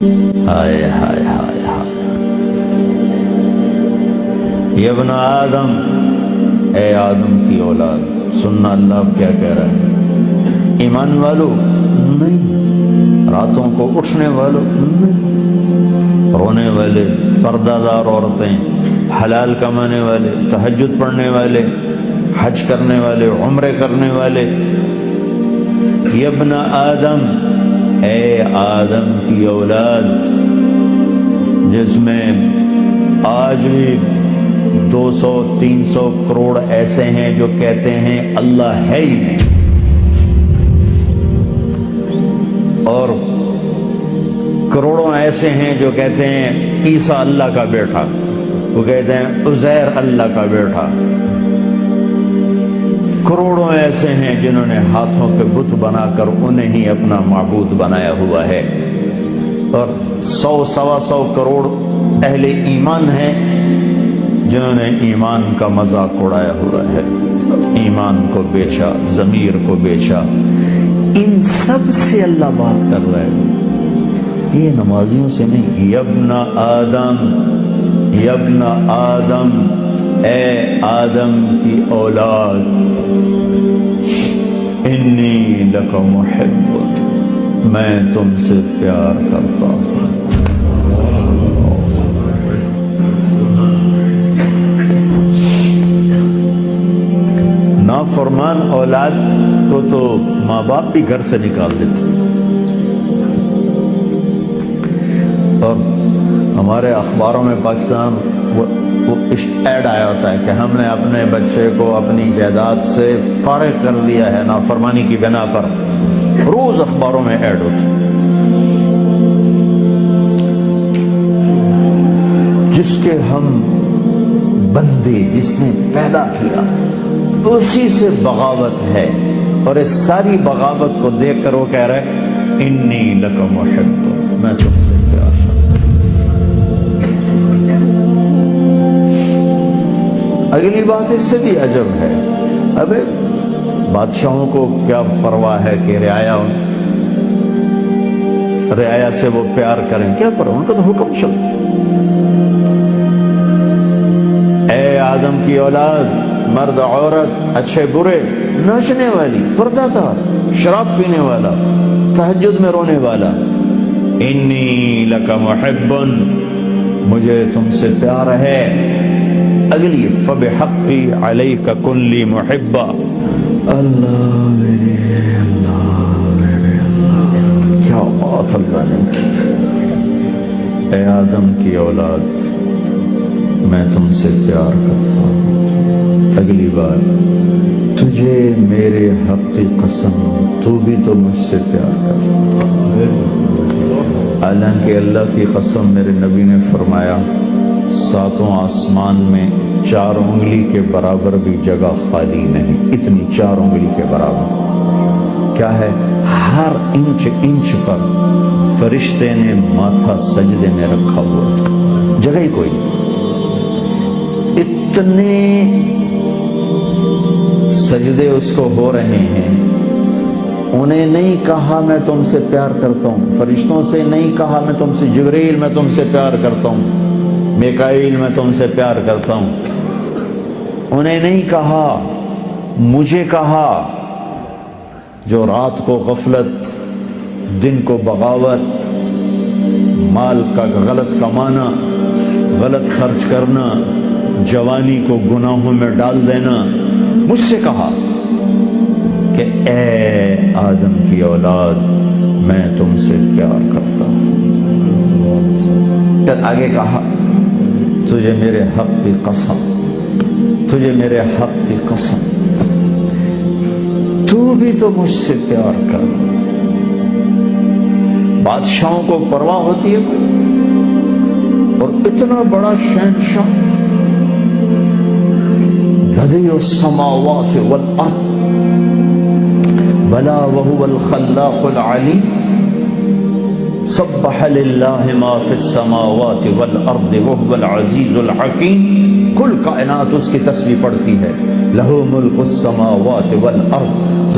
ہائے ہائے ہائے ہائے، یہ ابن آدم، اے آدم کی اولاد، سننا اللہ اب کیا کہہ رہا ہے؟ ایمان والو نہیں، راتوں کو اٹھنے والو نہیں، رونے والے، پردہ دار عورتیں، حلال کمانے والے، تہجد پڑھنے والے، حج کرنے والے، عمرے کرنے والے، یہ ابن آدم، اے آدم کی اولاد، جس میں آج بھی 200-300 کروڑ ایسے ہیں جو کہتے ہیں اللہ ہے ہی نہیں، اور کروڑوں ایسے ہیں جو کہتے ہیں عیسیٰ اللہ کا بیٹا، وہ کہتے ہیں عزیر اللہ کا بیٹا، کروڑوں ایسے ہیں جنہوں نے ہاتھوں کے بت بنا کر انہیں ہی اپنا معبود بنایا ہوا ہے، اور 100-125 کروڑ اہل ایمان ہیں جنہوں نے ایمان کا مذاق اڑایا ہوا ہے، ایمان کو بیچا، ضمیر کو بیچا۔ ان سب سے اللہ بات کر رہا ہے، یہ نمازیوں سے نہیں۔ یبن آدم، یبن آدم، اے آدم کی اولاد، انی لک محب، میں تم سے پیار کرتا ہوں۔ نافرمان اولاد کو تو ماں باپ بھی گھر سے نکال دیتے، اور ہمارے اخباروں میں پاکستان وہ ایڈ آیا ہوتا ہے کہ ہم نے اپنے بچے کو اپنی جائیداد سے فارغ کر دیا ہے نافرمانی کی بنا پر، روز اخباروں میں ایڈ ہوتا ہے۔ جس کے ہم بندے، جس نے پیدا کیا، اسی سے بغاوت ہے، اور اس ساری بغاوت کو دیکھ کر وہ کہہ رہے انی لک محب، میں تم سے پیار کرتا ہوں۔ اگلی بات اس سے بھی عجب ہے، ابے بادشاہوں کو کیا پرواہ ہے کہ رعایا سے وہ پیار کریں، کیا پرواہ، ان کا تو حکم چلتا۔ اے آدم کی اولاد، مرد عورت، اچھے برے، ناچنے والی، پردہ دار، شراب پینے والا، تہجد میں رونے والا، انی لک محب، مجھے تم سے پیار ہے۔ اگلی فبحقی علیک کن لی محبا، اللہ میرے اللہ میرے اللہ، کیا بات اللہ نے کی۔ اے آدم کی اولاد، میں تم سے پیار کرتا ہوں۔ اگلی بار، تجھے میرے حق کی قسم، تو بھی تو مجھ سے پیار کرتا۔ حالانکہ اللہ کی قسم، میرے نبی نے فرمایا 7 آسمان میں 4 انگلی کے برابر بھی جگہ خالی نہیں، اتنی 4 انگلی کے برابر کیا ہے، ہر انچ پر فرشتے نے ماتھا سجدے میں رکھا ہوا تھا، جگہ ہی کوئی نہیں۔ اتنے سجدے اس کو ہو رہے ہیں، انہیں نہیں کہا میں تم سے پیار کرتا ہوں، فرشتوں سے نہیں کہا میں تم سے، جبریل میں تم سے پیار کرتا ہوں، میکائیل میں تم سے پیار کرتا ہوں، انہیں نہیں کہا، مجھے کہا، جو رات کو غفلت، دن کو بغاوت، مال کا غلط کمانا، غلط خرچ کرنا، جوانی کو گناہوں میں ڈال دینا، مجھ سے کہا کہ اے آدم کی اولاد، میں تم سے پیار کرتا ہوں۔ پھر آگے کہا تجھے میرے حق کی قسم، تجھے میرے حق کی قسم، تو بھی تو مجھ سے پیار کر۔ بادشاہوں کو پرواہ ہوتی ہے کوئی؟ اور اتنا بڑا شہنشاہ، بدیع السماوات والارض، بلا وهو الخلاق العلیم، سبح للہ ما فی السماوات والارض وهو العزیز الحکیم، کل کائنات اس کی تسبیح پڑھتی ہے، لہ ملک السماوات والارض۔